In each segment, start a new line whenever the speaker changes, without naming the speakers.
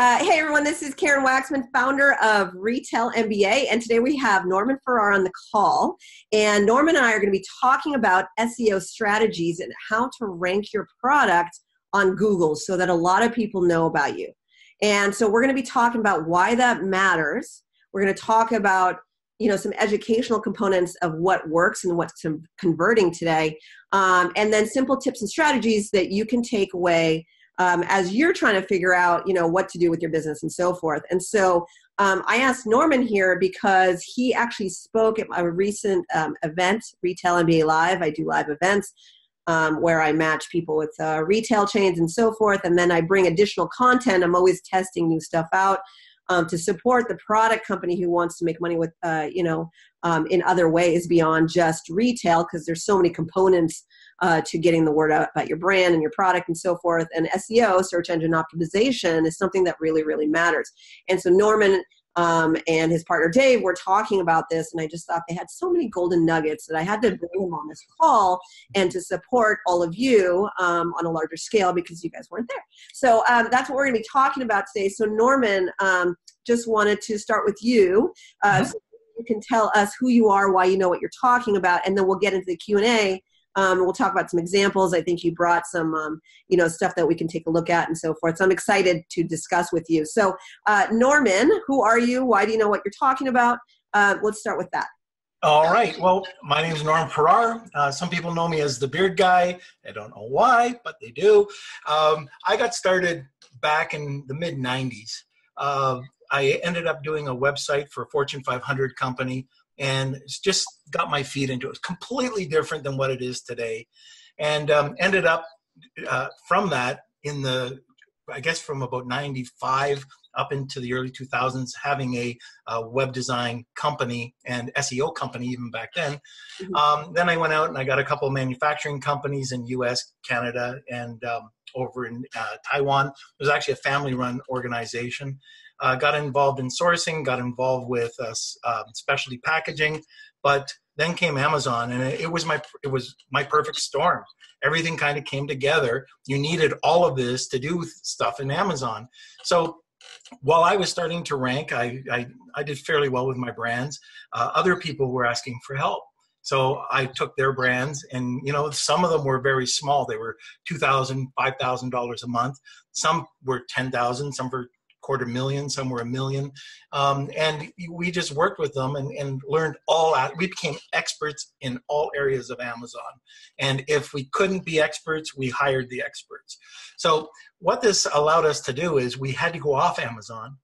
Hey everyone, this is Karen Waksman, founder of Retail MBA, and today we have Norman Farrar on the call. And Norman and I are going to be talking about SEO strategies and how to rank your product on Google so that a lot of people know about you. And so we're going to be talking about why that matters. We're going to talk about some educational components of what works and what's converting today, and then simple tips and strategies that you can take away as you're trying to figure out, what to do with your business and so forth. And so I asked Norman here because he actually spoke at a recent event, Retail MBA Live. I do live events where I match people with retail chains and so forth. And then I bring additional content. I'm always testing new stuff out to support the product company who wants to make money with, in other ways beyond just retail, because there's so many components to getting the word out about your brand and your product and so forth. And SEO, search engine optimization, is something that really, really matters. And so Norman and his partner Dave were talking about this, and I just thought they had so many golden nuggets that I had to bring them on this call and to support all of you on a larger scale because you guys weren't there. So that's what we're going to be talking about today. So Norman, just wanted to start with you. So you can tell us who you are, why you know what you're talking about, and then we'll get into the Q&A. We'll talk about some examples. I think you brought some, stuff that we can take a look at and so forth. So I'm excited to discuss with you. So Norman, who are you? Why do you know what you're talking about? Let's start with that.
All right. Well, my name is Norman Farrar. Some people know me as the beard guy. I don't know why, but they do. I got started back in the mid-90s. I ended up doing a website for a Fortune 500 company, and just got my feet into it. It's completely different than what it is today. And ended up from that from about 95 up into the early 2000s, having a web design company and SEO company even back then. Then I went out and I got a couple of manufacturing companies in US, Canada, and over in Taiwan. It was actually a family-run organization. Got involved in sourcing, got involved with specialty packaging, but then came Amazon, and it was my perfect storm. Everything kind of came together. You needed all of this to do stuff in Amazon. So while I was starting to rank, I did fairly well with my brands. Other people were asking for help. So I took their brands, and some of them were very small. They were $2,000, $5,000 a month. Some were $10,000. Some were $250,000, some were $1 million. And we just worked with them and learned we became experts in all areas of Amazon. And if we couldn't be experts, we hired the experts. So what this allowed us to do is we had to go off Amazon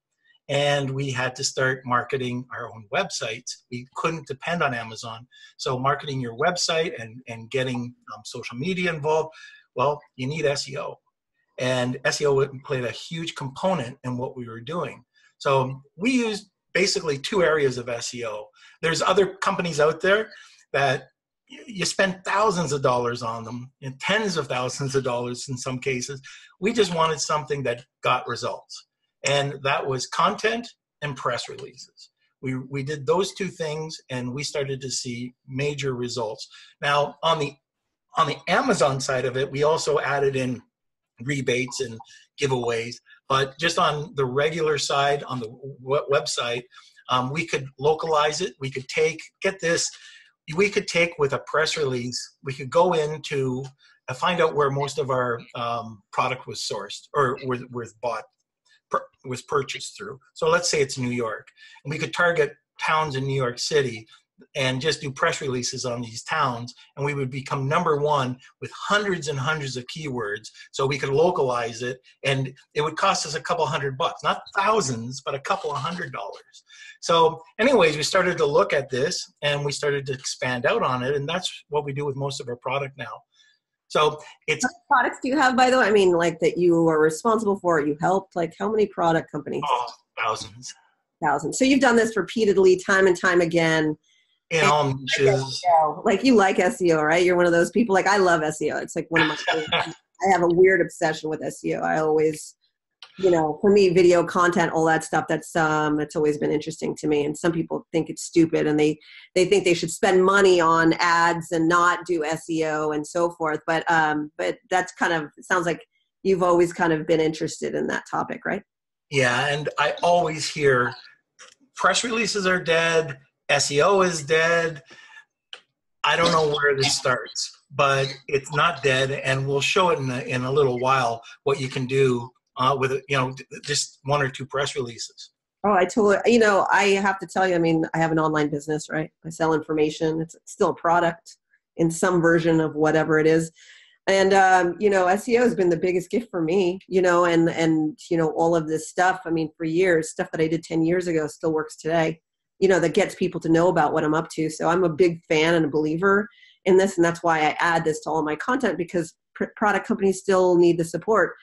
and we had to start marketing our own websites. We couldn't depend on Amazon. So marketing your website and getting social media involved, well, you need SEO. And SEO played a huge component in what we were doing. So we used basically two areas of SEO. There's other companies out there that you spend thousands of dollars on them, and tens of thousands of dollars in some cases. We just wanted something that got results. And that was content and press releases. We did those two things, and we started to see major results. Now, on the Amazon side of it, we also added in rebates and giveaways, but just on the regular side, on the website, we could localize it. We could take with a press release, we could go into find out where most of our product was sourced or was bought, was purchased through. So let's say it's New York, and we could target towns in New York City and just do press releases on these towns, and we would become #1 with hundreds and hundreds of keywords. So we could localize it, and it would cost us a couple $100, not thousands, but a couple of $100. So anyways, we started to look at this, and we started to expand out on it, and that's what we do with most of our product now. So it's— How many products do you have, by the way? I mean, like, that you are responsible for, you helped, like, how many product companies? Oh, thousands.
Thousands. So you've done this repeatedly, time and time again.
In all niches.
Like, you like SEO, right? You're one of those people. Like, I love SEO. It's like one of my favorites. I have a weird obsession with SEO. I always, for me, video content, all that stuff, that's always been interesting to me. And some people think it's stupid, and they think they should spend money on ads and not do SEO and so forth. But that's kind of, it sounds like you've always kind of been interested in that topic, right?
Yeah, and I always hear press releases are dead, SEO is dead. I don't know where this starts, but it's not dead, and we'll show it in a little while what you can do with just one or two press releases.
Oh, I totally, I have to tell you, I mean, I have an online business, right? I sell information. It's still a product in some version of whatever it is. And, SEO has been the biggest gift for me, and all of this stuff. I mean, for years, stuff that I did 10 years ago still works today, that gets people to know about what I'm up to. So I'm a big fan and a believer in this. And that's why I add this to all of my content, because product companies still need the support.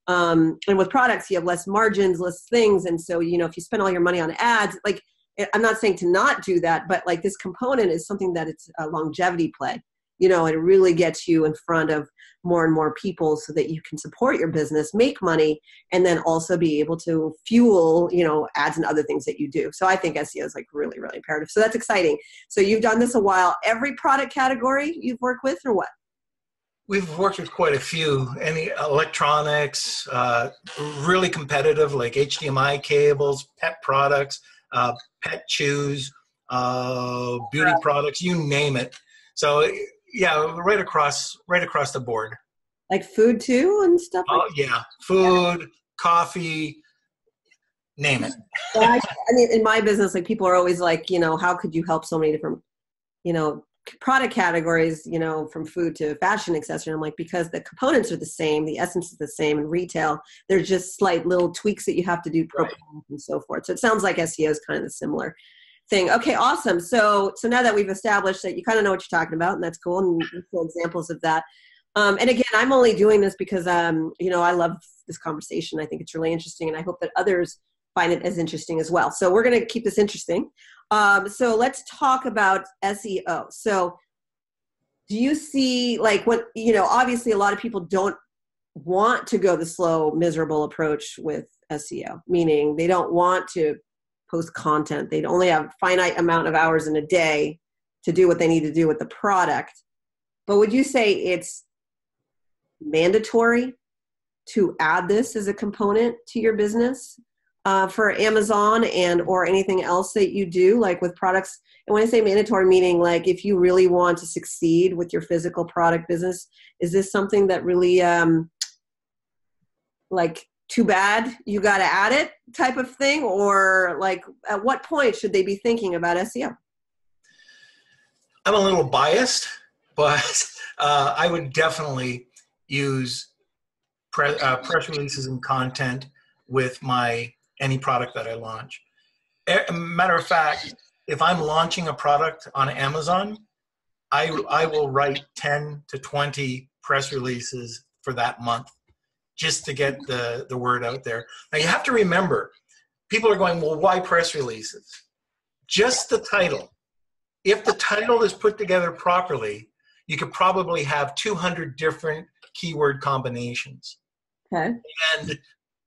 And with products, you have less margins, less things. And so, if you spend all your money on ads, like, I'm not saying to not do that, but like this component is something that it's a longevity play. It really gets you in front of more and more people so that you can support your business, make money, and then also be able to fuel, ads and other things that you do. So I think SEO is like really, really imperative. So that's exciting. So you've done this a while. Every product category you've worked with, or what?
We've worked with quite a few. Any electronics, really competitive, like HDMI cables, pet products, pet chews, beauty products, you name it. So yeah, right across the board.
Like food too and stuff?
Oh, yeah. Food, coffee, name it.
Well, I mean, in my business, like people are always like, how could you help so many different, product categories, from food to fashion accessory? I'm like, because the components are the same, the essence is the same in retail. There's just slight little tweaks that you have to do and so forth. So it sounds like SEO is kind of the similar thing. Okay, awesome. So now that we've established that you kind of know what you're talking about, and that's cool, and you show examples of that. And again, I'm only doing this because, I love this conversation. I think it's really interesting, and I hope that others find it as interesting as well. So we're going to keep this interesting. So let's talk about SEO. So do you see, like, what, obviously a lot of people don't want to go the slow, miserable approach with SEO, meaning they don't want to post content. They'd only have a finite amount of hours in a day to do what they need to do with the product. But would you say it's mandatory to add this as a component to your business for Amazon and or anything else that you do, like with products? And when I say mandatory, meaning like if you really want to succeed with your physical product business, is this something that really like too bad you got to add it type of thing? Or like at what point should they be thinking about SEO?
I'm a little biased, but I would definitely use press releases and content with any product that I launch. Matter of fact, if I'm launching a product on Amazon, I will write 10 to 20 press releases for that month just to get the word out there. Now you have to remember, people are going, well, why press releases? Just the title. If the title is put together properly, you could probably have 200 different keyword combinations.
Okay.
And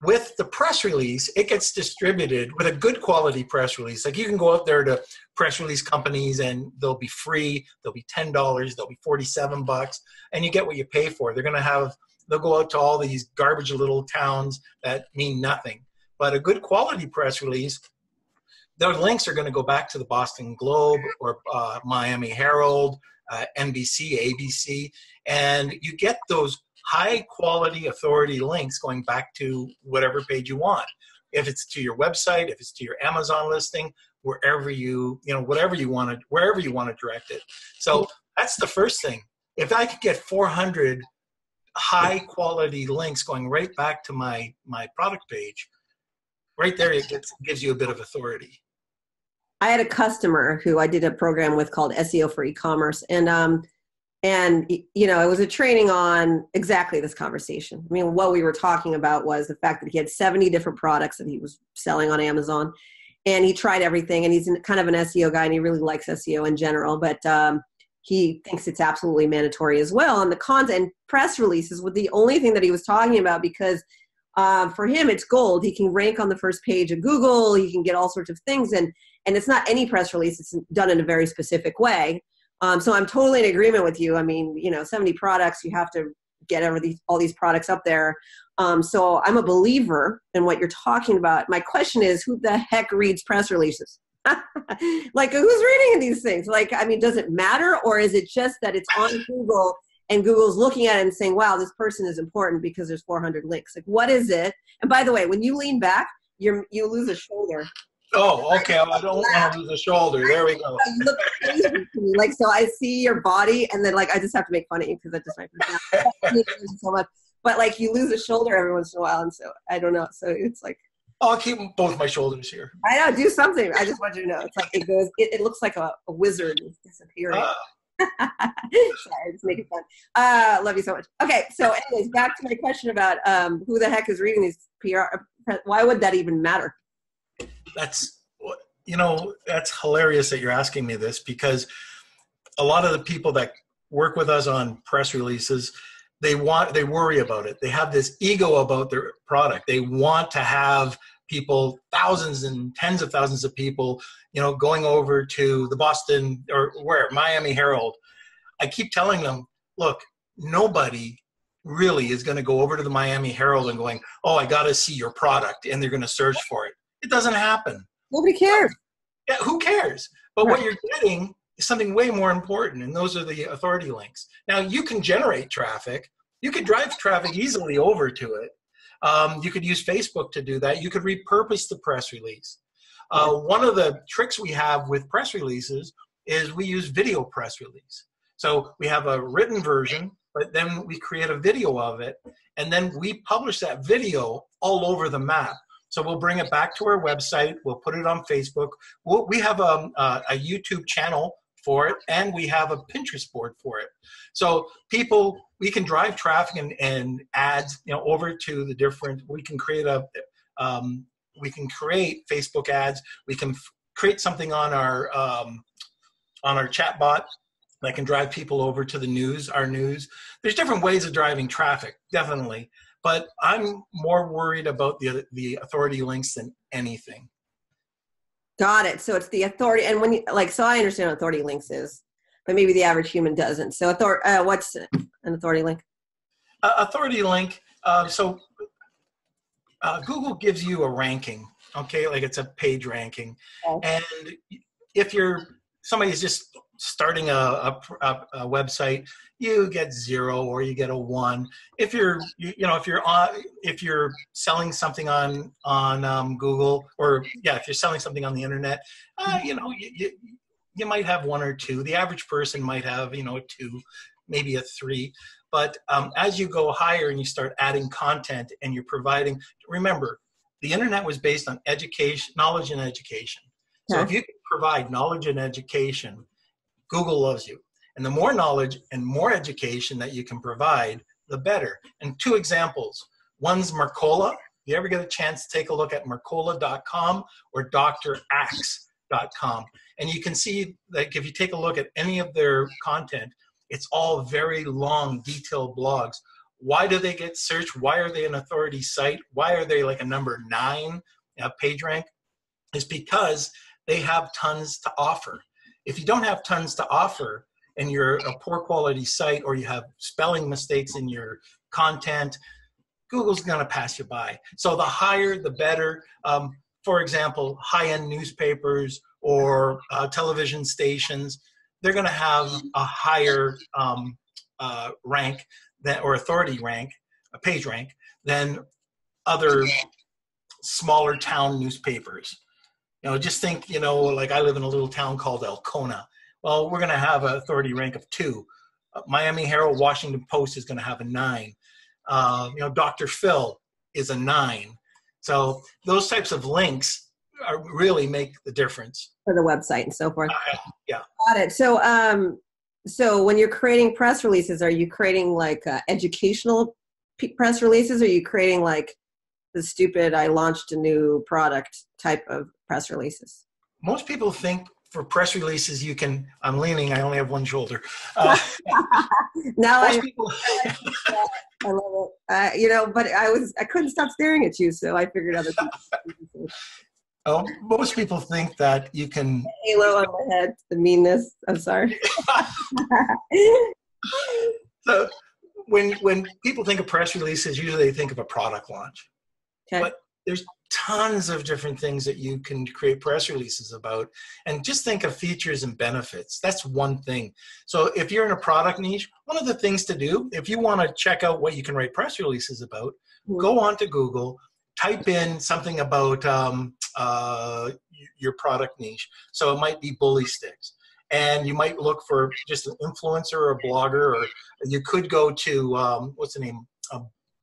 with the press release, it gets distributed with a good quality press release. Like you can go out there to press release companies and they'll be free. They'll be $10. They'll be $47, and you get what you pay for. They'll go out to all these garbage little towns that mean nothing. But a good quality press release, their links are going to go back to the Boston Globe or Miami Herald, NBC, ABC, and you get those high quality authority links going back to whatever page you want. If it's to your website, if it's to your Amazon listing, wherever whatever you want to direct it. So that's the first thing. If I could get 400 high quality links going right back to my product page, right there, it gives you a bit of authority.
I had a customer who I did a program with called SEO for eCommerce, and it was a training on exactly this conversation. I mean, what we were talking about was the fact that he had 70 different products that he was selling on Amazon, and he tried everything, and he's kind of an SEO guy, and he really likes SEO in general, but he thinks it's absolutely mandatory as well. And the content press releases were the only thing that he was talking about, because for him, it's gold. He can rank on the first page of Google. He can get all sorts of things. And it's not any press release. It's done in a very specific way. So I'm totally in agreement with you. I mean, 70 products, you have to get all these products up there. So I'm a believer in what you're talking about. My question is, who the heck reads press releases? Like, who's reading these things? Like, I mean, does it matter, or is it just that it's on Google and Google's looking at it and saying, wow, this person is important because there's 400 links? Like, what is it? And by the way, when you lean back, you lose a shoulder.
Oh, okay. I don't want to lose a shoulder. There we go.
You look crazy to me. Like, so I see your body, and then like I just have to make fun of you because that just might so much. But like, you lose a shoulder every once in a while, and so I don't know. So it's like,
I'll keep both my shoulders here.
I know, do something. I just want you to know. It's like it goes. It looks like a wizard is disappearing. Sorry, just making fun. Love you so much. Okay, so anyways, back to my question about who the heck is reading these PR. Why would that even matter?
That's hilarious that you're asking me this, because a lot of the people that work with us on press releases, they worry about it. They have this ego about their product. They want to have people, thousands and tens of thousands of people, going over to the Boston or Miami Herald. I keep telling them, look, nobody really is going to go over to the Miami Herald and going, oh, I got to see your product, and they're going to search for it. It doesn't happen.
Nobody cares.
Yeah, who cares? But what you're getting is something way more important, and those are the authority links. Now, you can generate traffic. You could drive traffic easily over to it. You could use Facebook to do that. You could repurpose the press release. One of the tricks we have with press releases is we use video press release. So we have a written version, but then we create a video of it, and then we publish that video all over the map. So we'll bring it back to our website. We'll put it on Facebook. We have a YouTube channel for it, and we have a Pinterest board for it. So we can drive traffic and ads, over to the different. We can create Facebook ads. We can create something on our chat bot that can drive people over to the news, our news. There's different ways of driving traffic, definitely. But I'm more worried about the authority links than anything.
Got it. So it's the authority, and so I understand what authority links is, but maybe the average human doesn't. So what's an authority link?
Authority link. Google gives you a ranking. Okay, like it's a page ranking, and if somebody's just starting a website, you get 0 or you get a 1. If you're selling something on Google, or if you're selling something on the internet, you might have 1 or 2. The average person might have a 2, maybe a 3. But as you go higher and you start adding content and you're providing, remember, the internet was based on education, knowledge and education. So if you can provide knowledge and education, Google loves you. And the more knowledge and more education that you can provide, the better. And 2 examples. One's Mercola. If you ever get a chance to take a look at Mercola.com or drax.com. And you can see, like, if you take a look at any of their content, it's all very long, detailed blogs. Why do they get searched? Why are they an authority site? Why are they like a number 9 page rank? It's because they have tons to offer. If you don't have tons to offer and you're a poor quality site, or you have spelling mistakes in your content, Google's going to pass you by. So the higher, the better. For example, high-end newspapers or television stations, they're going to have a higher rank or authority rank, a page rank, than other smaller town newspapers. Just think, like I live in a little town called Elkona. Well, we're going to have an authority rank of 2. Miami Herald, Washington Post is going to have a 9. Dr. Phil is a 9. So those types of links really make the difference.
For the website and so forth.
Yeah.
Got it. So when you're creating press releases, are you creating like educational press releases? Or are you creating like the stupid, I launched a new product type of press releases?
Most people think for press releases I'm leaning, I only have one shoulder.
Now I love it. But I couldn't stop staring at you, so I figured other people.
Most people think that you can...
Halo on my head, the meanness. I'm sorry.
So when people think of press releases, usually they think of a product launch.
Okay.
But there's tons of different things that you can create press releases about. And just think of features and benefits. That's one thing. So if you're in a product niche, one of the things to do, if you want to check out what you can write press releases about, go onto Google, type in something about your product niche. So it might be bully sticks. And you might look for just an influencer or a blogger, or you could go to, what's the name?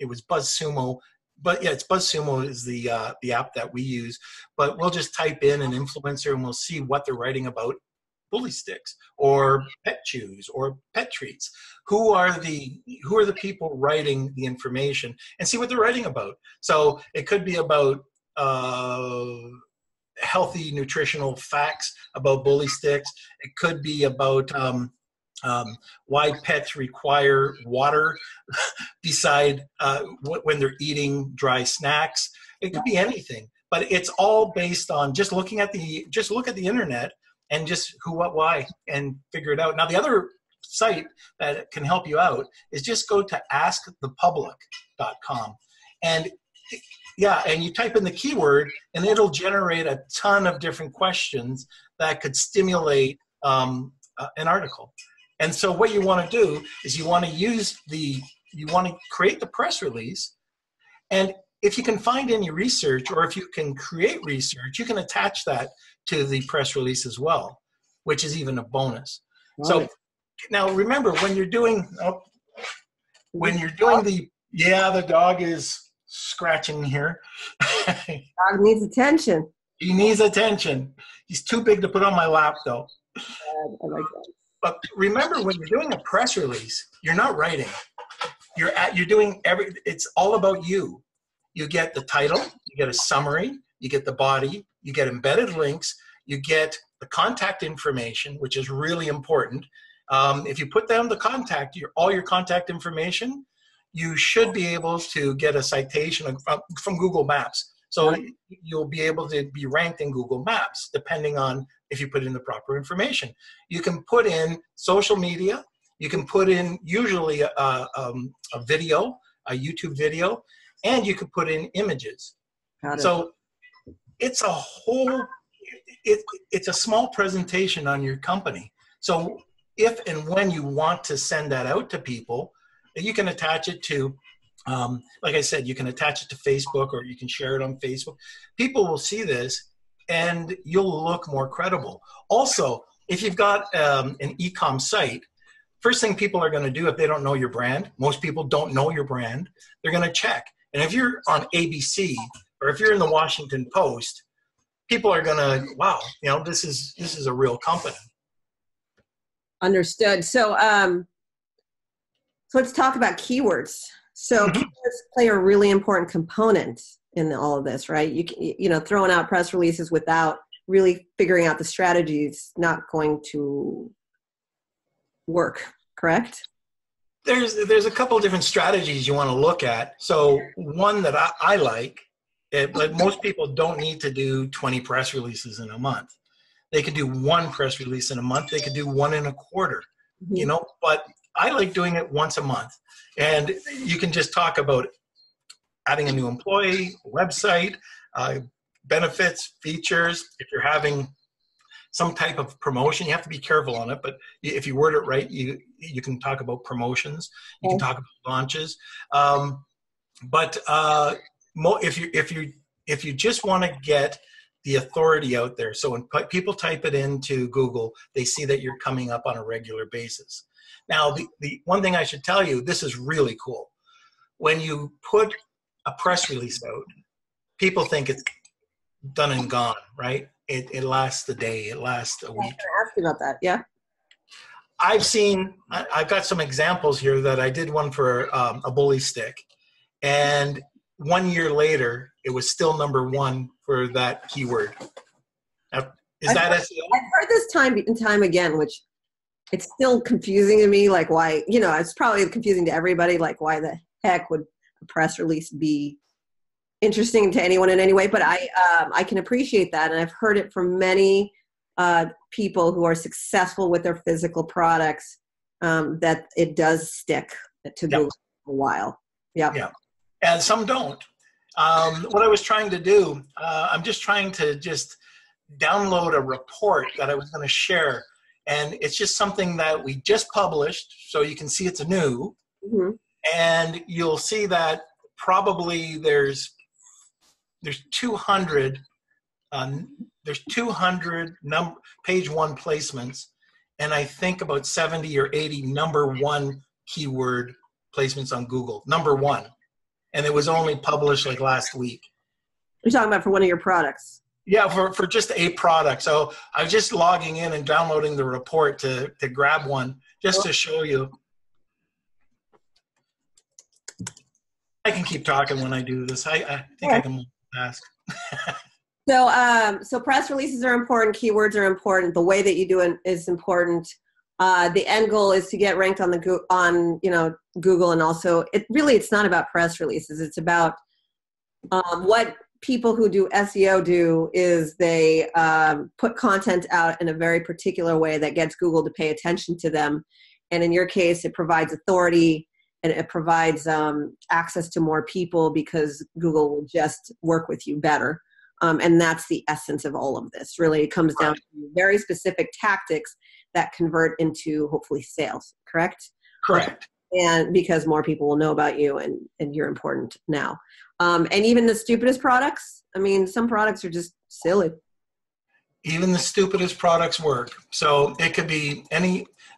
It was BuzzSumo. But yeah, it's BuzzSumo is the app that we use. But we'll just type in an influencer and we'll see what they're writing about bully sticks or pet chews or pet treats. Who are the people writing the information, and see what they're writing about. So it could be about healthy nutritional facts about bully sticks. It could be about why pets require water beside when they're eating dry snacks. It could be anything, but it's all based on just look at the internet and just who, what, why, and figure it out. Now, the other site that can help you out is just go to askthepublic.com, and and you type in the keyword, and it'll generate a ton of different questions that could stimulate an article. And so what you want to do is you want to create the press release, and if you can find any research, or if you can create research, you can attach that to the press release as well, which is even a bonus. So now remember, when you're doing the dog is scratching here.
Dog needs attention.
He needs attention. He's too big to put on my lap, though.
I like that.
But remember, when you're doing a press release, you're not writing. You're doing it's all about you. You get the title, you get a summary, you get the body, you get embedded links, you get the contact information, which is really important. If you put down the all your contact information, you should be able to get a citation from Google Maps. So you'll be able to be ranked in Google Maps, depending on if you put in the proper information. You can put in social media. You can put in usually a video, a YouTube video, and you can put in images. So it's it's a small presentation on your company. So if and when you want to send that out to people, you can attach it to, like I said, you can attach it to Facebook, or you can share it on Facebook. People will see this, and you'll look more credible. Also, if you've got an e-com site, first thing people are going to do if they don't know your brand, most people don't know your brand, they're going to check. And if you're on ABC, or if you're in the Washington Post, people are going to, wow, this is a real company.
Understood. So, so let's talk about keywords. So keywords play a really important component in all of this, right? Throwing out press releases without really figuring out the strategy is not going to work, correct?
There's a couple of different strategies you want to look at. So one that I like, but most people don't need to do 20 press releases in a month. They could do one press release in a month. They could do one in a quarter, but I like doing it once a month. And you can just talk about adding a new employee, website, benefits, features. If you're having some type of promotion, you have to be careful on it, but if you word it right, you can talk about promotions. You can talk about launches. But if you just want to get the authority out there, so when people type it into Google, they see that you're coming up on a regular basis. Now, the one thing I should tell you, this is really cool. When you put a press release out, people think it's done and gone, right? It lasts a day, it lasts a week.
I was going to ask you about that, yeah.
I've got some examples here that I did one for a bully stick, and 1 year later, it was still #1 for that keyword. Now, is that SEO?
I've heard this time and time again, which it's still confusing to me, like why, it's probably confusing to everybody, like why the heck would a press release be interesting to anyone in any way, but I can appreciate that, and I've heard it from many people who are successful with their physical products, that it does stick to Google for a while. Yeah.
Yeah. And some don't. What I was trying to do, I'm just trying to download a report that I was going to share. And it's just something that we just published, so you can see it's new.
Mm-hmm.
And you'll see that probably there's 200 page one placements, and I think about 70 or 80 number one keyword placements on Google, number one. And it was only published like last week.
You're talking about for one of your products?
Yeah, for just a product. So I was just logging in and downloading the report to grab one just to show you. I can keep talking when I do this. I think I can ask.
So press releases are important. Keywords are important. The way that you do it is important. The end goal is to get ranked on Google, and also it's not about press releases. It's about what people who do SEO do is they put content out in a very particular way that gets Google to pay attention to them. And in your case, it provides authority and it provides access to more people because Google will just work with you better. And that's the essence of all of this. Really, it comes down to very specific tactics that convert into hopefully sales, correct?
Correct.
And because more people will know about you and you're important now. And even the stupidest products, I mean, some products are just silly.
Even the stupidest products work. So it could be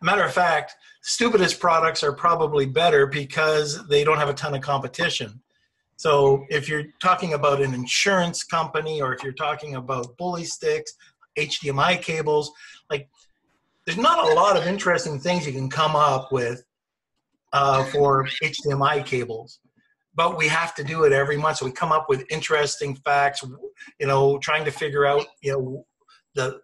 matter of fact, stupidest products are probably better because they don't have a ton of competition. So if you're talking about an insurance company, or if you're talking about bully sticks, HDMI cables, like there's not a lot of interesting things you can come up with for HDMI cables, but we have to do it every month. So we come up with interesting facts, trying to figure out, the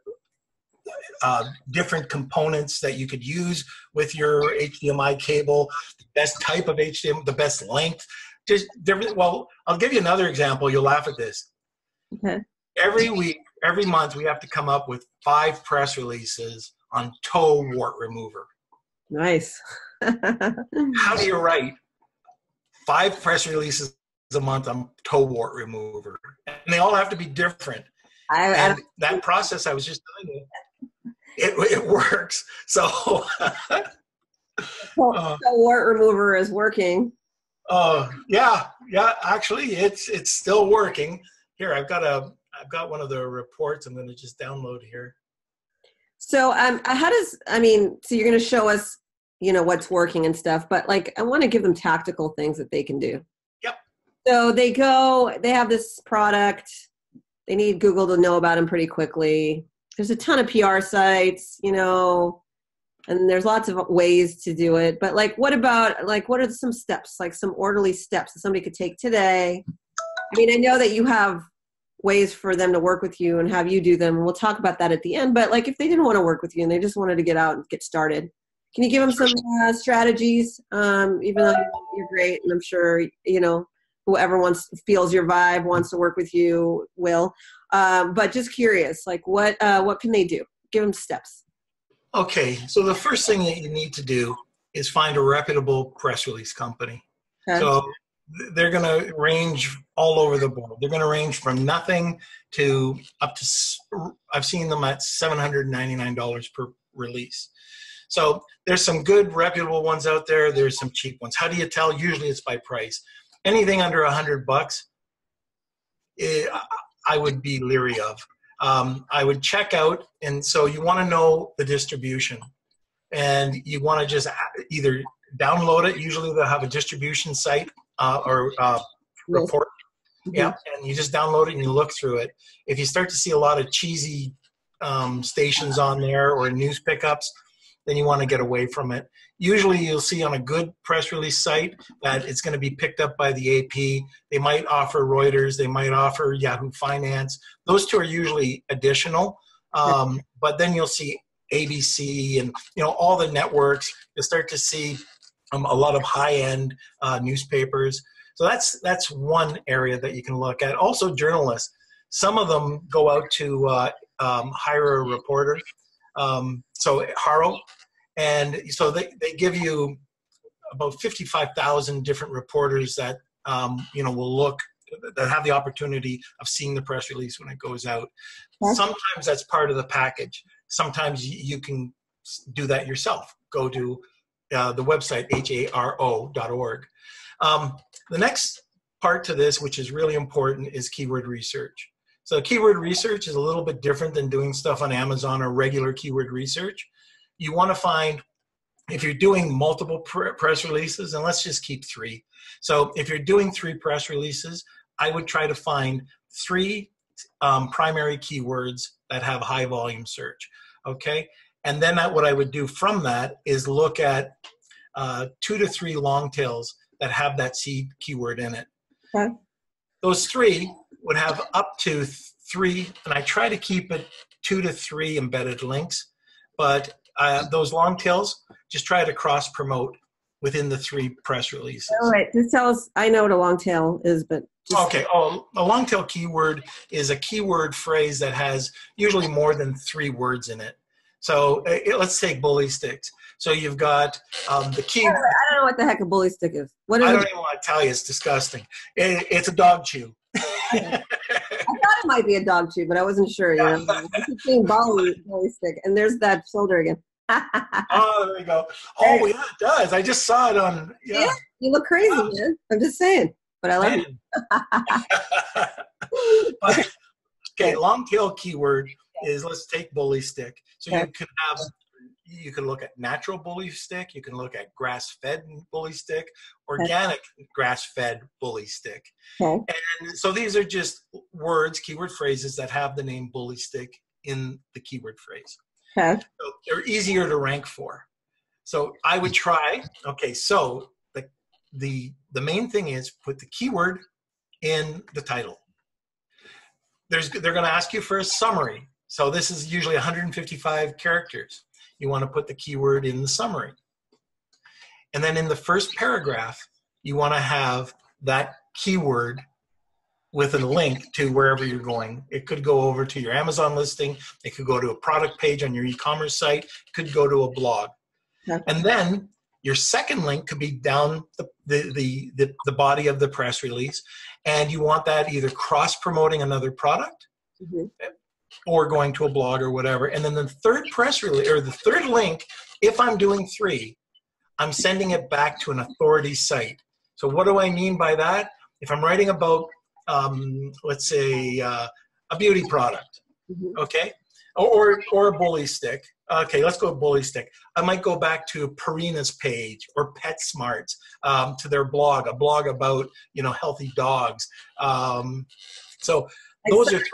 different components that you could use with your HDMI cable, the best type of HDMI, the best length, just different. Well, I'll give you another example. You'll laugh at this.
Okay.
Every week, every month, we have to come up with 5 press releases on toe wart remover. Nice. How do you write 5 press releases a month on toe wart remover? And they all have to be different. And that process I was just telling you, it works. So
wart remover is working.
Yeah. Actually, it's still working. Here, I've got one of the reports. I'm going to just download here.
So, so you're going to show us, what's working and stuff, but I want to give them tactical things that they can do.
Yep. So
they have this product. They need Google to know about them pretty quickly. There's a ton of PR sites, and there's lots of ways to do it. But what are some steps, some orderly steps that somebody could take today? I mean, I know that you have ways for them to work with you and have you do them. We'll talk about that at the end. But if they didn't want to work with you and they just wanted to get out and get started, can you give them some strategies? Even though you're great, and I'm sure, whoever feels your vibe, wants to work with you will. But just curious, what can they do? Give them steps.
Okay, so the first thing that you need to do is find a reputable press release company. Okay. So they're going to range all over the board. They're going to range from nothing to up to, I've seen them at $799 per release. So there's some good reputable ones out there. There's some cheap ones. How do you tell? Usually it's by price. Anything under $100, I would be leery of. I would check out, and so you want to know the distribution, and you want to just either download it. Usually they'll have a distribution site or report. Mm-hmm. Yeah, and you just download it and you look through it. If you start to see a lot of cheesy stations on there or news pickups, then you want to get away from it. Usually you'll see on a good press release site that it's going to be picked up by the AP. They might offer Reuters. They might offer Yahoo Finance. Those two are usually additional. But then you'll see ABC and all the networks. You'll start to see a lot of high-end newspapers. So that's one area that you can look at. Also journalists. Some of them go out to hire a reporter. So Harrow. And so they give you about 55,000 different reporters that, will look, that have the opportunity of seeing the press release when it goes out. Sometimes that's part of the package. Sometimes you can do that yourself. Go to the website, haro.org. The next part to this, which is really important, is keyword research. So keyword research is a little bit different than doing stuff on Amazon or regular keyword research. You want to find, if you're doing multiple press releases, and let's just keep 3. So if you're doing 3 press releases, I would try to find 3 primary keywords that have high volume search, okay? And then what I would do from that is look at 2 to 3 long tails that have that seed keyword in it. Okay. Those 3 would have up to 3, and I try to keep it 2 to 3 embedded links, but those long tails, just try to cross promote within the 3 press releases.
All right, just tell us, I know what a long tail is, but
okay. Oh, a long tail keyword is a keyword phrase that has usually more than 3 words in it. So let's take bully sticks. So you've got the key.
I don't know what the heck a bully stick is. What is
I don't even want to tell you. It's disgusting. It's a dog chew.
I thought it might be a dog chew, but I wasn't sure. You know, I keep saying bully stick, and there's that shoulder again.
Oh, there we go. Oh, yeah, it does. I just saw it on. Yeah,
you look crazy, man. I'm just saying, but I love it.
Okay, long tail keyword is, let's take bully stick. So you can look at natural bully stick. You can look at grass-fed bully stick, organic grass-fed bully stick. Okay. And so these are just words, keyword phrases that have the name bully stick in the keyword phrase. Okay. So they're easier to rank for. So I would try, okay, so the main thing is put the keyword in the title. They're going to ask you for a summary. So this is usually 155 characters. You want to put the keyword in the summary. And then in the first paragraph, you want to have that keyword with a link to wherever you're going. It could go over to your Amazon listing. It could go to a product page on your e-commerce site. It could go to a blog. Okay. And then your second link could be down the body of the press release. And you want that either cross-promoting another product, or going to a blog or whatever. And then the third press release, or the third link, if I'm doing 3, I'm sending it back to an authority site. So what do I mean by that? If I'm writing about, let's say, a beauty product, okay, or a bully stick. Okay, let's go with bully stick. I might go back to Purina's page or PetSmart's, to their blog, a blog about, healthy dogs. So those are 3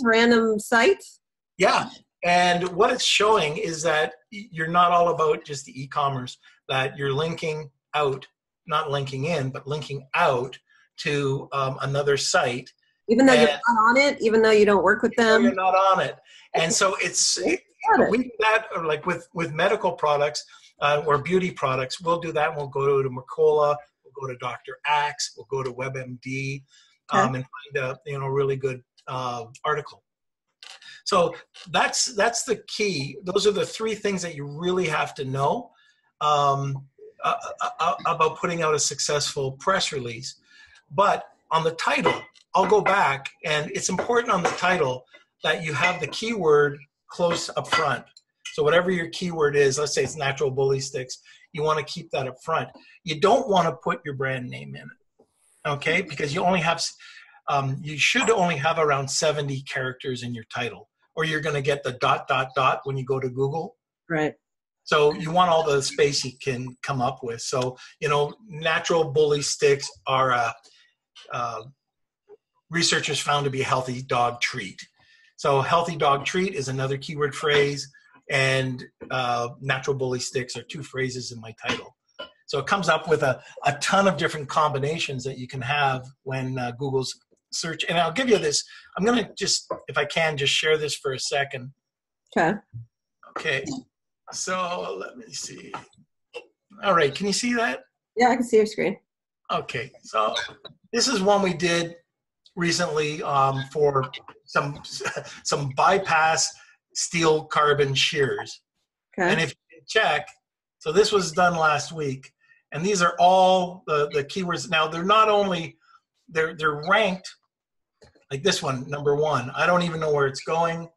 random sites.
Yeah, and what it's showing is that you're not all about just the e-commerce. That you're linking out, not linking in, but linking out to another site.
Even though you're not on it, even though you don't work with them,
you're not on it. And so we do that, or like with medical products or beauty products. We'll do that. We'll go to Mercola. We'll go to Dr. Axe. We'll go to WebMD. And find a really good article. So that's the key. Those are the 3 things that you really have to know about putting out a successful press release. But on the title, I'll go back, and it's important on the title that you have the keyword close up front. So whatever your keyword is, let's say it's natural bully sticks, you want to keep that up front. You don't want to put your brand name in it, okay? Because you only have, you should only have around 70 characters in your title, or you're going to get the ... when you go to Google.
Right.
So you want all the space you can come up with. So, natural bully sticks are researchers found to be a healthy dog treat. So healthy dog treat is another keyword phrase, and natural bully sticks are 2 phrases in my title. So it comes up with a ton of different combinations that you can have when Google's search. And I'll give you this. I'm going to just, if I can, just share this for a second.
Okay.
Okay. So let me see. All right. Can you see that?
Yeah, I can see your screen.
Okay. So this is one we did recently for some bypass steel carbon shears. Okay. And if you check, so this was done last week, And these are all the keywords. Now, they're not only, they're ranked, like this one, number 1. I don't even know where it's going.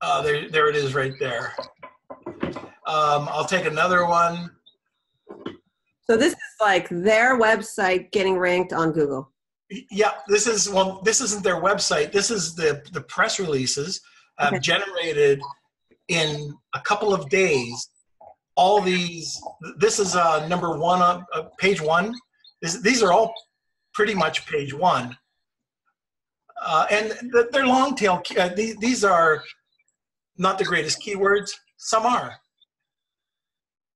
There it is right there. I'll take another one.
So this is like their website getting ranked on Google.
Yeah, this isn't their website. This is the press releases generated in a couple of days. All these, this is number 1 on page 1. These are all pretty much page 1. And they're long tail. These are not the greatest keywords. Some are.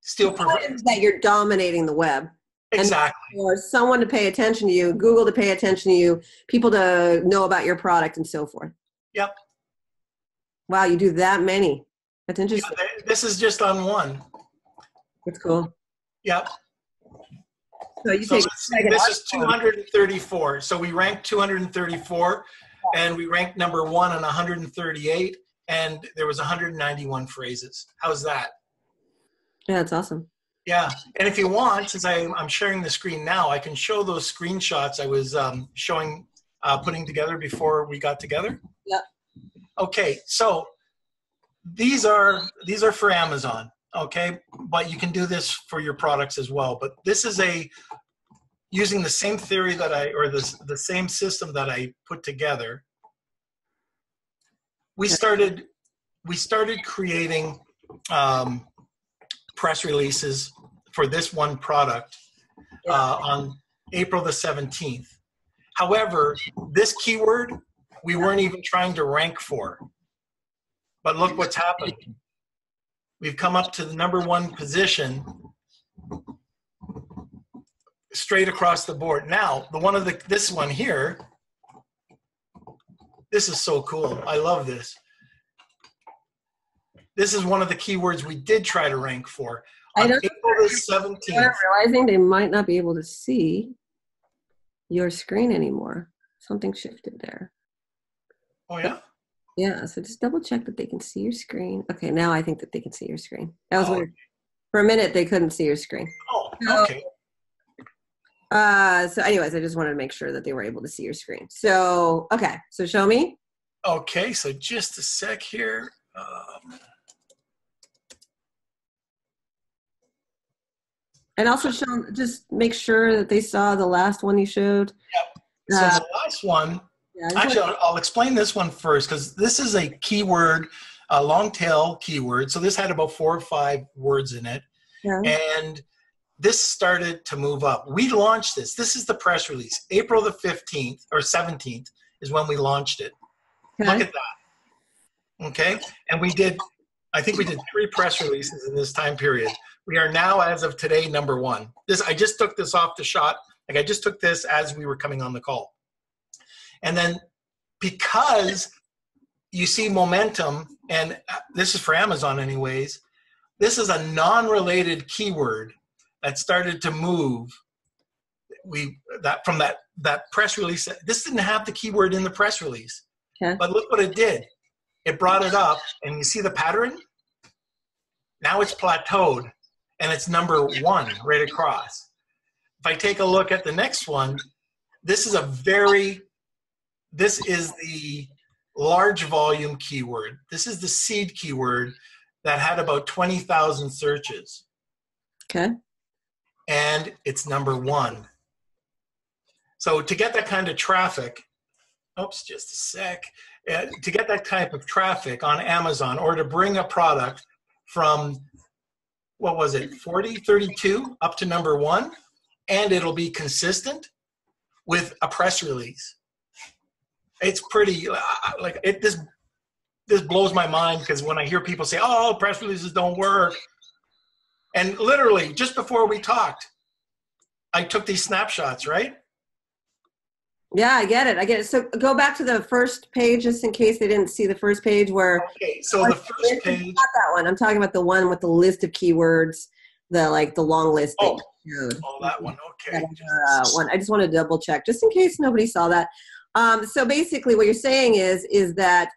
Still
that you're dominating the web.
Exactly.
And for someone to pay attention to you, Google to pay attention to you, people to know about your product and so forth.
Yep.
Wow, you do that many. That's interesting.
Yeah, this is just on 1.
That's cool.
Yep.
So you take
this is 234. So we ranked 234, and we ranked number 1 on 138, and there was 191 phrases. How's that?
Yeah, that's awesome.
Yeah, and if you want, since I'm sharing the screen now, I can show those screenshots I was putting together before we got together.
Yep.
Okay, so these are for Amazon. Okay, but you can do this for your products as well. But this is using the same theory that the same system that I put together. We started creating press releases for this one product on April the 17th. However, this keyword we weren't even trying to rank for. But look what's happened. We've come up to the number 1 position straight across the board. Now, this one here, this is so cool. I love this. This is one of the keywords we did try to rank for. On April the 17th.
I'm realizing they might not be able to see your screen anymore. Something shifted there.
Oh, yeah?
Yeah, so just double check that they can see your screen. Okay, now I think that they can see your screen. That was weird. For a minute, they couldn't see your screen.
Oh, okay.
So anyways, I just wanted to make sure that they were able to see your screen. So, okay, so show me.
Okay, so just a sec here.
And also just make sure that they saw the last one you showed.
Yep. So the last one, actually, I'll explain this one first because this is a keyword, a long tail keyword. So this had about 4 or 5 words in it. Yeah. And this started to move up. We launched this. This is the press release. April the 15th or 17th is when we launched it. Okay. Look at that. Okay. And I think we did 3 press releases in this time period. We are now, as of today, number 1. I just took this off the shot. Like I just took this as we were coming on the call. And then because you see momentum, and this is for Amazon anyways, this is a non-related keyword that started to move. From that press release, this didn't have the keyword in the press release. Okay. But look what it did. It brought it up, and you see the pattern? Now it's plateaued, and it's number 1 right across. If I take a look at the next one, this is the large volume keyword. This is the seed keyword that had about 20,000 searches. Okay. And it's number 1. So to get that kind of traffic, oops, just a sec. To get that type of traffic on Amazon or to bring a product from, what was it, 40, 32 up to number 1, and it'll be consistent with a press release. It's pretty, this blows my mind because when I hear people say, oh, press releases don't work. And literally, just before we talked, I took these snapshots, right?
Yeah, I get it. So go back to the first page just in case they didn't see the first page where. Okay, so the first page. Not that one. I'm talking about the one with the list of keywords, the long list.
Oh, that one. Okay.
One. I just want to double check just in case nobody saw that. So basically what you're saying is that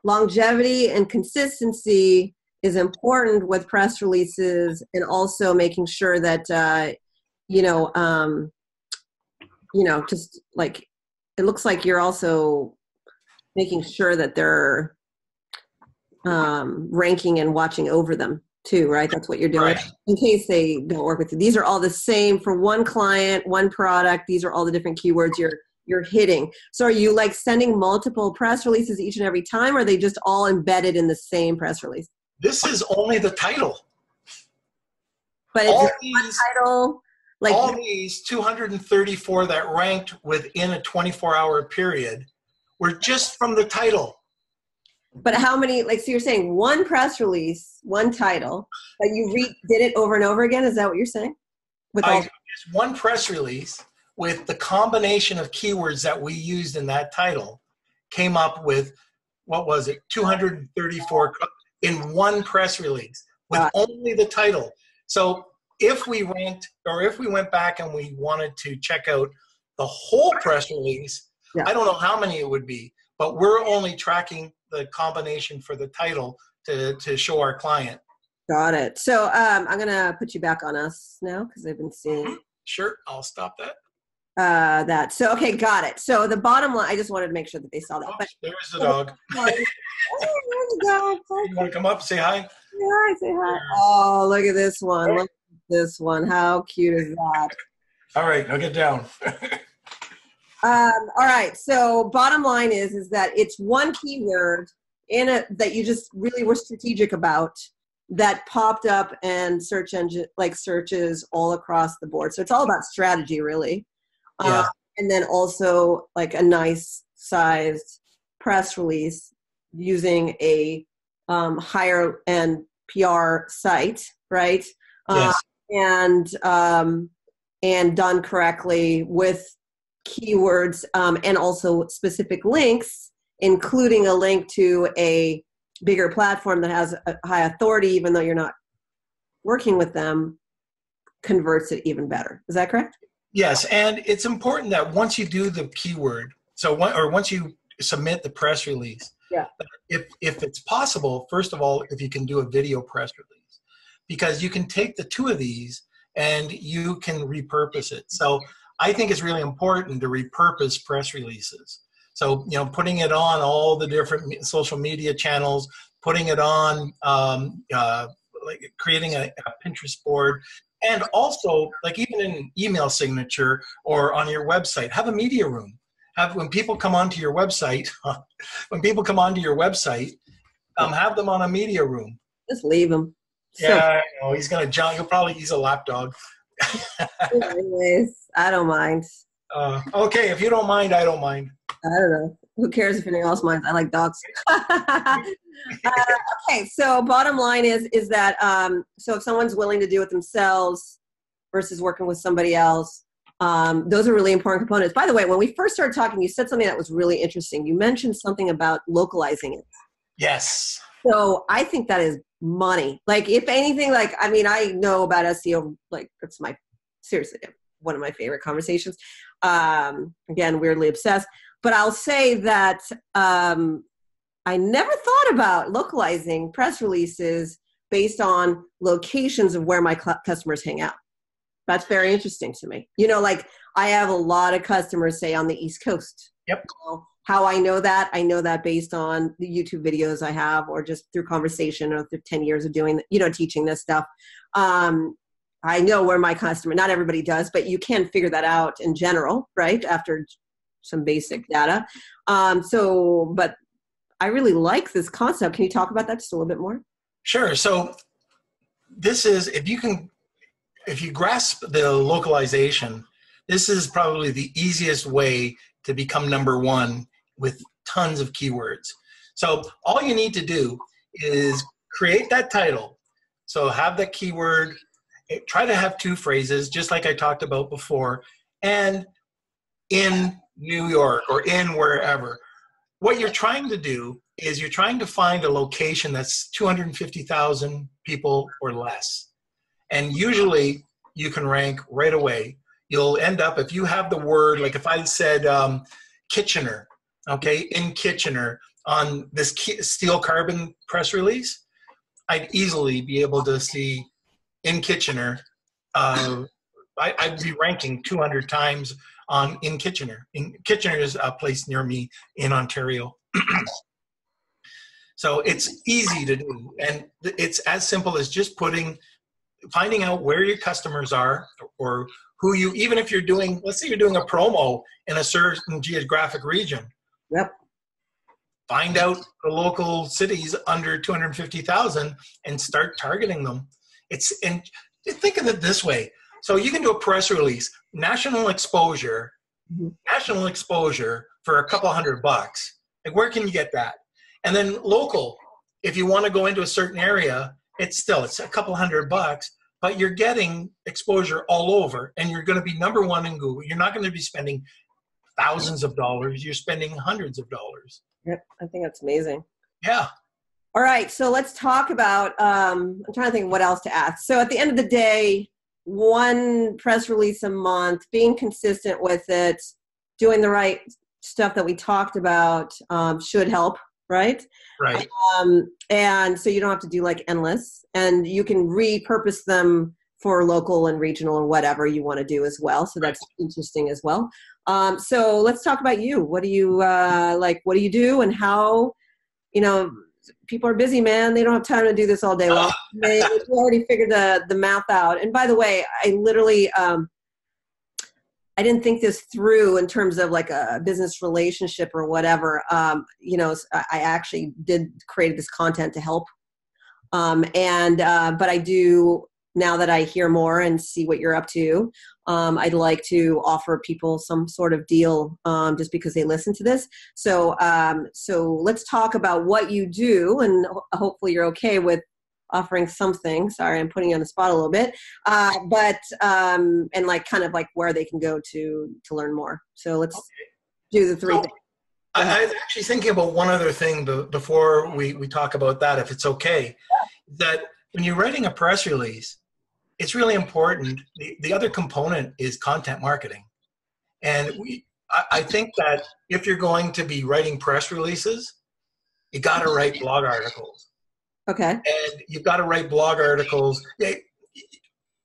longevity and consistency is important with press releases, and also making sure that, just like, it looks like you're also making sure that they're ranking and watching over them too, right? That's what you're doing,
Right.
in case they don't work with you. These are all the same for one client, one product. These are all the different keywords you're hitting. So are you like sending multiple press releases each and every time, or are they just all embedded in the same press release?
This is only the title.
But it's one title. Like
all these 234 that ranked within a 24-hour period were just from the title.
But how many, like, so you're saying one press release, one title, but you did it over and over again? Is that what you're saying?
Just one press release with the combination of keywords that we used in that title came up with, what was it, 234 in one press release with only the title. So if we ranked, or if we went back and we wanted to check out the whole press release, I don't know how many it would be, but we're only tracking the combination for the title to show our client.
Got it. So I'm going to put you back on us now because I've been seeing.
Sure, I'll stop that.
So, okay, got it. So the bottom line, I just wanted to make sure that they saw that. But,
there's the dog.
There's the dog.
You want to come up, say hi?
Yeah, say hi. Oh, look at this one. Look at this one. How cute is that?
All right, now get down.
All right. So bottom line is that it's one keyword that you just really were strategic about that popped up and search engine searches all across the board. So it's all about strategy, really.
Yeah.
And then also like a nice sized press release using a higher end PR site, right?
Yes.
And done correctly with keywords and also specific links, including a link to a bigger platform that has a high authority, even though you're not working with them, converts it even better. Is that correct?
Yes, and it's important that once you do the keyword, once you submit the press release, if it's possible, first of all, if you can do a video press release, because you can take the two of these and you can repurpose it. So I think it's really important to repurpose press releases. So, putting it on all the different social media channels, putting it on, like creating a Pinterest board, and also like even in an email signature or on your website, have a media room. When people come onto your website, have them on a media room.
Just leave them.
Yeah, he's going to jump. He's a lap dog.
Anyways, I don't mind.
Okay, if you don't mind, I don't mind.
I don't know. Who cares if anyone else minds? I like dogs. Okay, so bottom line is that so if someone's willing to do it themselves versus working with somebody else, those are really important components. By the way, when we first started talking, you said something that was really interesting. You mentioned something about localizing it.
Yes.
So I think that is money. Like, if anything, I know about SEO, it's seriously one of my favorite conversations. Again, weirdly obsessed. But I'll say that I never thought about localizing press releases based on locations of where my customers hang out. That's very interesting to me. I have a lot of customers, say, on the East Coast.
Yep.
How I know that based on the YouTube videos I have, or just through conversation, or through 10 years of doing, teaching this stuff. I know where my customer, not everybody does, but you can figure that out in general, right? After some basic data. But I really like this concept. Can you talk about that just a little bit more?
Sure. So this is, if you grasp the localization, this is probably the easiest way to become number one with tons of keywords. So all you need to do is create that title. So have that keyword, try to have two phrases, just like I talked about before, and in New York or in wherever. What you're trying to do is you're trying to find a location that's 250,000 people or less. And usually you can rank right away. You'll end up, if you have the word, like if I said Kitchener, okay, in Kitchener on this steel carbon press release, I'd easily be able to see in Kitchener, I'd be ranking 200 times in Kitchener. Kitchener is a place near me in Ontario. So it's easy to do. And it's as simple as just finding out where your customers are, or who you, even if you're doing, let's say you're doing a promo in a certain geographic region.
Yep.
Find out the local cities under 250,000 and start targeting them. And think of it this way. So you can do a press release, national exposure for a couple $100. Like, where can you get that? And then local, if you want to go into a certain area, it's a couple $100, but you're getting exposure all over, and you're going to be number one in Google. You're not going to be spending thousands of dollars. You're spending hundreds of dollars.
Yep, I think that's amazing.
Yeah.
All right, so let's talk about, I'm trying to think of what else to ask. So at the end of the day, one press release a month, being consistent with it, doing the right stuff that we talked about should help, right?
Right.
And so you don't have to do like endless, and you can repurpose them for local and regional or whatever you want to do as well. So that's interesting as well. So let's talk about you. What do you what do you do, and how, people are busy, man. They don't have time to do this all day long. They already figured the math out. And by the way, I literally, I didn't think this through in terms of like a business relationship or whatever. I actually did create this content to help. But I do, now that I hear more and see what you're up to, I'd like to offer people some sort of deal just because they listen to this. So let's talk about what you do, and hopefully you're okay with offering something. Sorry, I'm putting you on the spot a little bit, and like kind of like where they can go to learn more. So let's do the three things.
I was actually thinking about one other thing before we talk about that, if it's okay, that when you're writing a press release, it's really important. The other component is content marketing. And I think that if you're going to be writing press releases, you got to write blog articles.
Okay.
And you've got to write blog articles,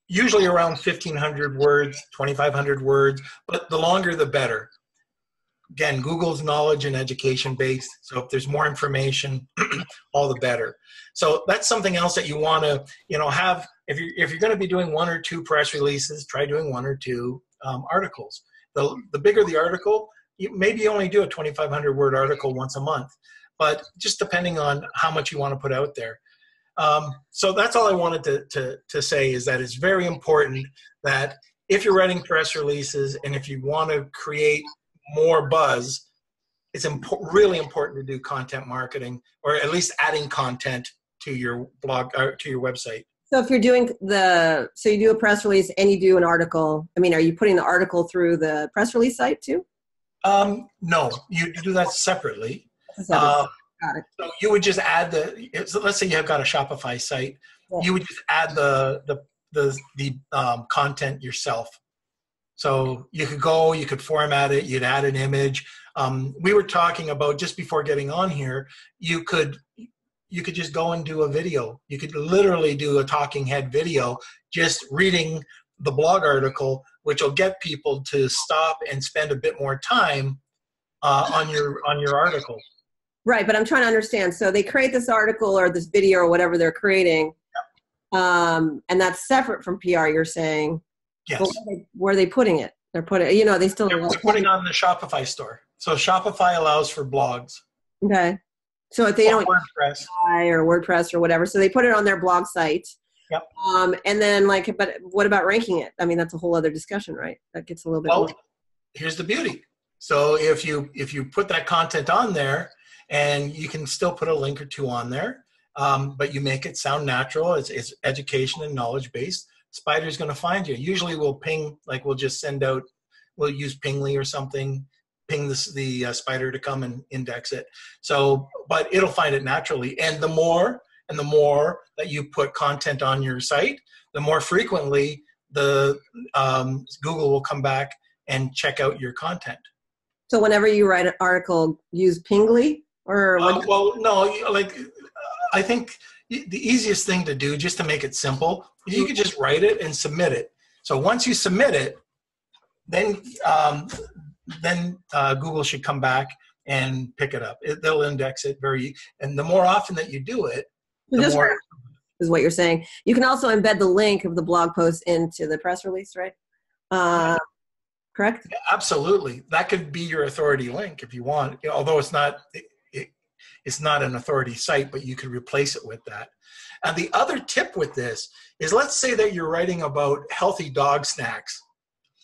usually around 1,500 words, 2,500 words, but the longer the better. Again, Google's knowledge and education based, so if there's more information, all the better. So that's something else that you want to, have. If you're going to be doing one or two press releases, try doing one or two articles. The bigger the article, maybe you only do a 2,500 word article once a month, but just depending on how much you want to put out there. So that's all I wanted to say, is that it's very important that if you're writing press releases and if you want to create more buzz, it's really important to do content marketing, or at least adding content to your blog or to your website.
So if you're doing so you do a press release and you do an article, are you putting the article through the press release site too?
No, you do that separately.
Got it.
So you would just add so let's say you have got a Shopify site, you would just add the content yourself. So you could format it, you'd add an image. We were talking about, just before getting on here, you could just go and do a video. You could literally do a talking head video, just reading the blog article, which will get people to stop and spend a bit more time on your article.
Right, but I'm trying to understand. So they create this article or this video or whatever they're creating, and that's separate from PR, you're saying.
Yes.
Where are they putting it? They're putting, they still.
They're putting on the Shopify store. So Shopify allows for blogs.
Okay. So if they don't
WordPress
or WordPress or whatever, so they put it on their blog site.
Yep.
And then but what about ranking it? That's a whole other discussion, right? That gets a little bit.
Well, here's the beauty. So if you put that content on there, and you can still put a link or two on there, but you make it sound natural, it's education and knowledge based, Spider's going to find you. Usually we'll ping, like we'll just send out, we'll use Pingly or something, ping the Spider to come and index it. So, but it'll find it naturally. And the more that you put content on your site, the more frequently the Google will come back and check out your content.
So whenever you write an article, use Pingly or
well, no, like I think the easiest thing to do, just to make it simple, is you could just write it and submit it. So once you submit it, then Google should come back and pick it up. They'll index it and the more often that you do it, the more.
Is what you're saying. You can also embed the link of the blog post into the press release, right? Correct?
Yeah, absolutely. That could be your authority link if you want, although it's not an authority site, but you could replace it with that. And the other tip with this is, let's say that you're writing about healthy dog snacks.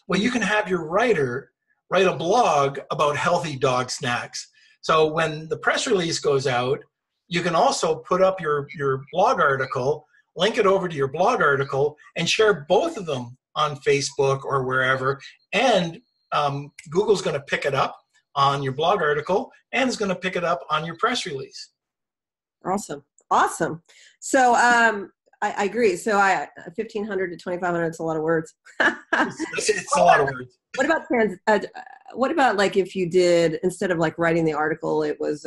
Well, you can have your writer write a blog about healthy dog snacks. So when the press release goes out, you can also put up your blog article, link it over to your blog article, and share both of them on Facebook or wherever. And Google's going to pick it up on your blog article and is going to pick it up on your press release.
Awesome. So I agree. So 1,500 to 2,500, it's a lot of words.
It's a lot of words.
What about like if you did, instead of like writing the article, it was,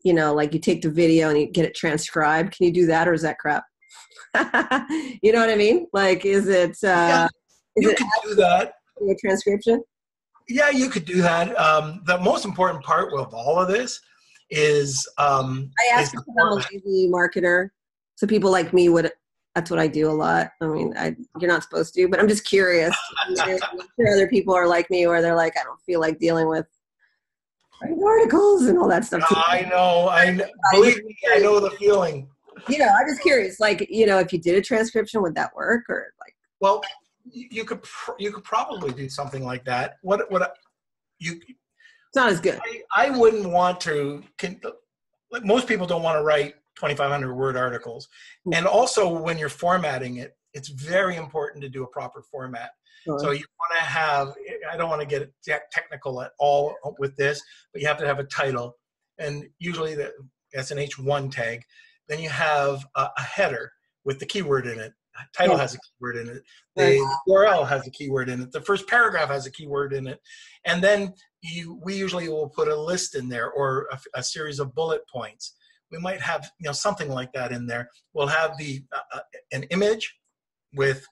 like you take the video and you get it transcribed. Can you do that, or is that crap? You know what I mean? Like, is it?
You could do that.
A transcription?
Yeah, you could do that. The most important part of all of this is
I ask because I'm a lazy marketer, so people like me would. That's what I do a lot. I mean, you're not supposed to, but I'm just curious. I'm sure other people are like me, where they're like, I don't feel like dealing with articles and all that stuff.
I know. Believe me, I know the feeling.
I'm just curious. Like, if you did a transcription, would that work, or like?
Well, you could probably do something like that. It's
not as good.
I wouldn't want to. Most people don't want to write 2,500 word articles, and also when you're formatting it, it's very important to do a proper format. Sure. So you want to have. I don't want to get technical at all with this, but you have to have a title, and usually the SNH1 tag. Then you have a header with the keyword in it. Title has a keyword in it. The URL has a keyword in it. The first paragraph has a keyword in it. And then we usually will put a list in there, or a series of bullet points. We might have something like that in there. We'll have an image with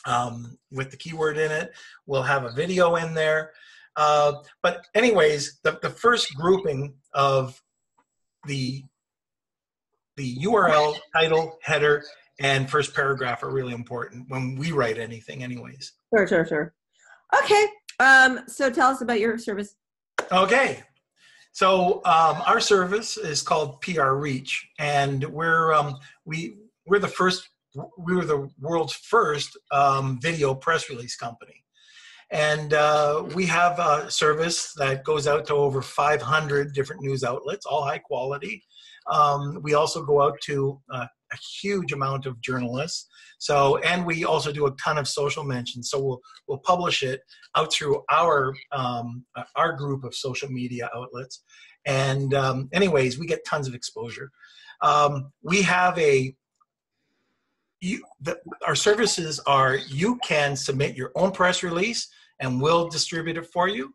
the keyword in it. We'll have a video in there. But anyways, the first grouping of the URL, title, header, and first paragraph are really important when we write anything anyways.
Sure. Okay. So tell us about your service.
Okay. So our service is called PR Reach, and we were the world's first video press release company. And we have a service that goes out to over 500 different news outlets, all high quality. We also go out to a huge amount of journalists. And we also do a ton of social mentions. So we'll publish it out through our group of social media outlets. And anyways, we get tons of exposure. We have our services are, you can submit your own press release and we'll distribute it for you,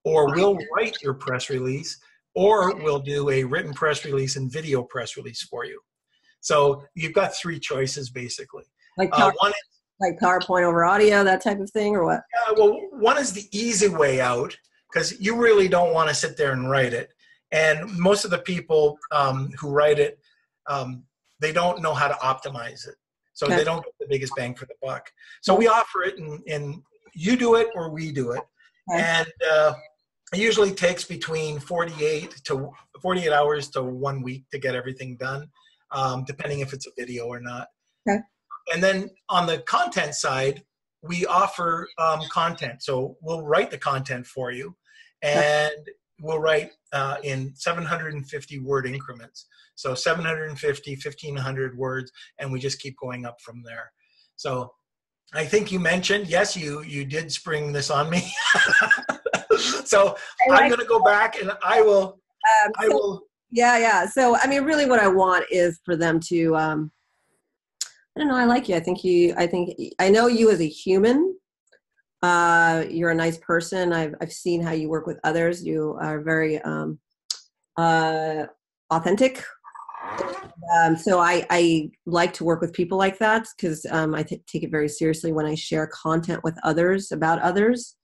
or we'll write your press release, or we'll do a written press release and video press release for you. So you've got three choices basically.
Like PowerPoint over audio, that type of thing, or what?
Well, one is the easy way out, because you really don't want to sit there and write it. And most of the people who write it, they don't know how to optimize it. So they don't get the biggest bang for the buck. So we offer it in you do it or we do it. And it usually takes between 48 hours to 1 week to get everything done, depending if it's a video or not.
Okay.
And then on the content side, we offer content. So we'll write the content for you, and we'll write in 750 word increments. So 750, 1,500 words, and we just keep going up from there. So I think you mentioned, yes, you did spring this on me. So I'm going to go back and I will.
Yeah. So, I mean, really what I want is for them to, I don't know, I like you. I know you as a human. You're a nice person. I've seen how you work with others. You are very authentic. So I like to work with people like that because I take it very seriously when I share content with others about others.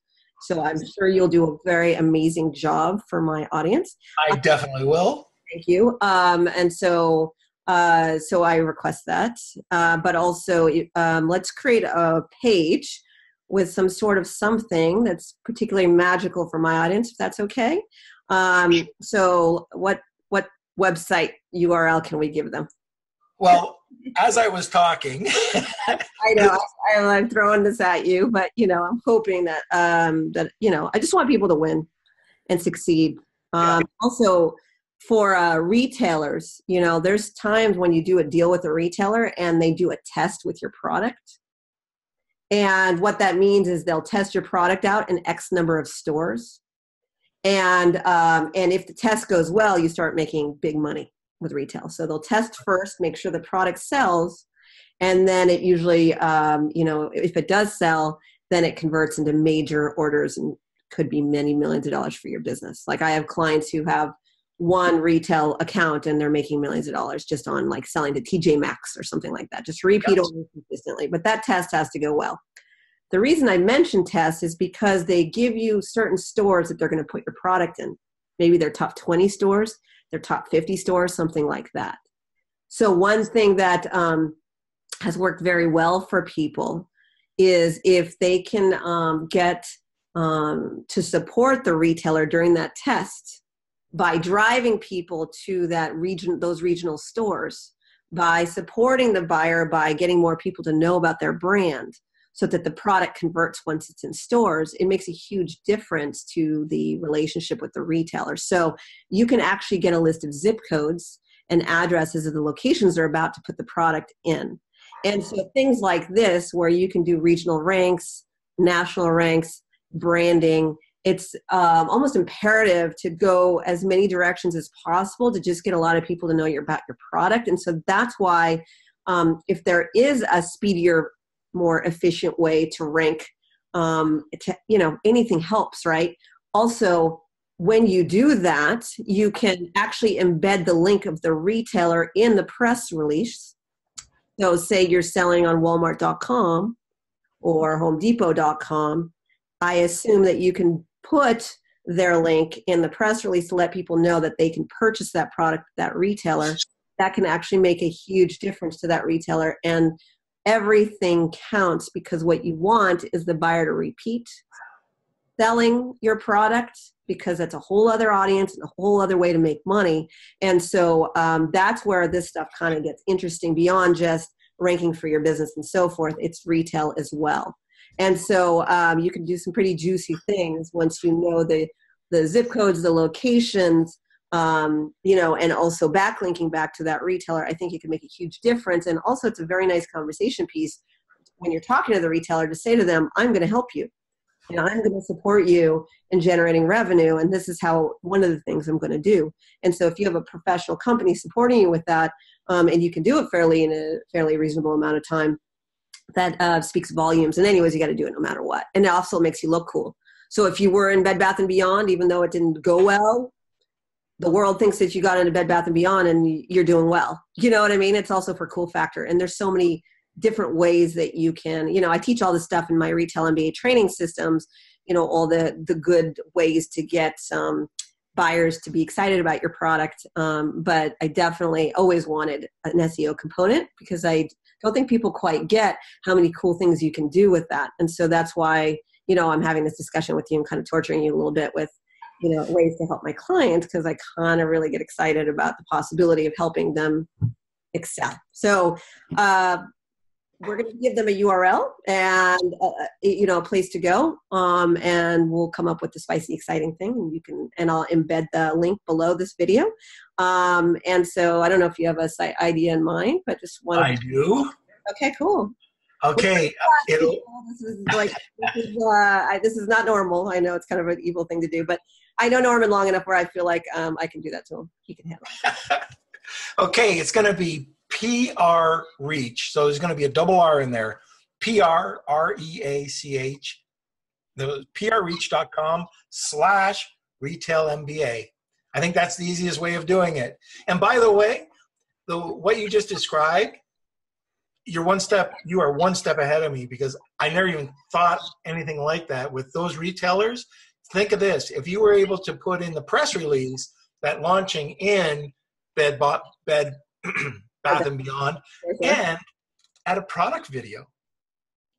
So I'm sure you'll do a very amazing job for my audience.
I definitely will.
Thank you. And so I request that. But also, let's create a page with some sort of something that's particularly magical for my audience, if that's okay. So what website URL can we give them?
Well, as I was talking,
I know I'm throwing this at you, but I'm hoping that that I just want people to win and succeed. Also, for retailers, there's times when you do a deal with a retailer and they do a test with your product, and what that means is they'll test your product out in X number of stores. And if the test goes well, you start making big money with retail. So they'll test first, make sure the product sells, and then it usually, if it does sell, then it converts into major orders and could be many millions of dollars for your business. Like I have clients who have one retail account and they're making millions of dollars just on like selling to TJ Maxx or something like that. Just repeat orders consistently. But that test has to go well. The reason I mention tests is because they give you certain stores that they're going to put your product in. Maybe their top 20 stores, their top 50 stores, something like that. So one thing that has worked very well for people is if they can get to support the retailer during that test by driving people to those regional stores, by supporting the buyer, by getting more people to know about their brand, so that the product converts once it's in stores, it makes a huge difference to the relationship with the retailer. So you can actually get a list of zip codes and addresses of the locations they're about to put the product in. And so things like this, where you can do regional ranks, national ranks, branding, it's almost imperative to go as many directions as possible to just get a lot of people to know about your product. And so that's why if there is a speedier, more efficient way to rank, anything helps, right? Also, when you do that, you can actually embed the link of the retailer in the press release. So say you're selling on Walmart.com or HomeDepot.com, I assume that you can put their link in the press release to let people know that they can purchase that product, that retailer. That can actually make a huge difference to that retailer. And everything counts, because what you want is the buyer to repeat selling your product, because that's a whole other audience and a whole other way to make money. And so that's where this stuff kind of gets interesting beyond just ranking for your business and so forth. It's retail as well. And so you can do some pretty juicy things once you know the zip codes, the locations, and also backlinking back to that retailer. I think it can make a huge difference. And also it's a very nice conversation piece when you're talking to the retailer to say to them, I'm going to help you. And I'm going to support you in generating revenue. And this is one of the things I'm going to do. And so if you have a professional company supporting you with that, and you can do it in a fairly reasonable amount of time, that speaks volumes. And anyways, you got to do it no matter what. And it also makes you look cool. So if you were in Bed Bath & Beyond, even though it didn't go well, the world thinks that you got into Bed Bath & Beyond and you're doing well. You know what I mean? It's also for cool factor. And there's so many different ways that you can, I teach all this stuff in my Retail MBA training systems, all the good ways to get buyers to be excited about your product. But I definitely always wanted an SEO component, because I don't think people quite get how many cool things you can do with that. And so that's why, I'm having this discussion with you and kind of torturing you a little bit with, ways to help my clients, because I kind of really get excited about the possibility of helping them excel. So we're going to give them a URL and a place to go, and we'll come up with the spicy, exciting thing. And I'll embed the link below this video. And so I don't know if you have a site idea in mind, but just want to.
I do.
Okay, cool.
Okay.
This is not normal. I know it's kind of an evil thing to do, but I know Norman long enough where I feel like I can do that to him. He can handle it.
Okay, it's going to be PR Reach. So there's going to be a double R in there. PRREACH. The prreach.com/Retail MBA. I think that's the easiest way of doing it. And by the way, what you just described, you are one step ahead of me, because I never even thought anything like that with those retailers. Think of this. If you were able to put in the press release that launching in Bed Bath and Beyond, and add a product video.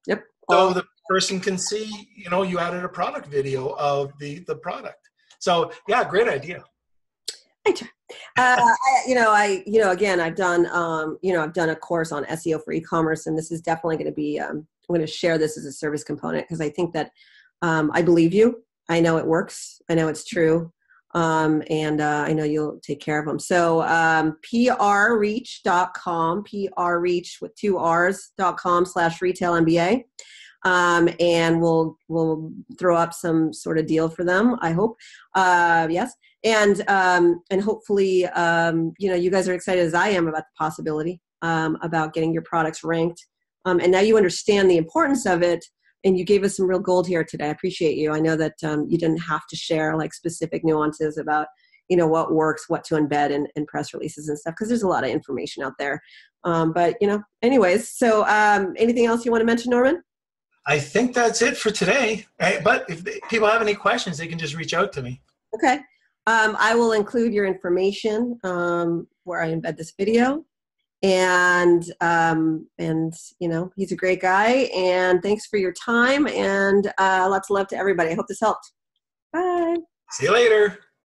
Yep.
So the person can see, you added a product video of the product. So yeah, great idea.
Again, I've done a course on SEO for e-commerce, and this is definitely going to be, I'm going to share this as a service component, because I think that I believe you. I know it works. I know it's true. And I know you'll take care of them. So prreach.com, prreach with 2 R's.com/retail MBA. And we'll throw up some sort of deal for them, I hope. Yes. And hopefully, you guys are excited as I am about the possibility about getting your products ranked. And now you understand the importance of it. And you gave us some real gold here today. I appreciate you. I know that you didn't have to share like specific nuances about, what works, what to embed in press releases and stuff, because there's a lot of information out there. Anyways, so anything else you want to mention, Norman?
I think that's it for today. But if people have any questions, they can just reach out to me.
Okay. I will include your information where I embed this video. And he's a great guy, and thanks for your time, and lots of love to everybody. I hope this helped. Bye.
See you later.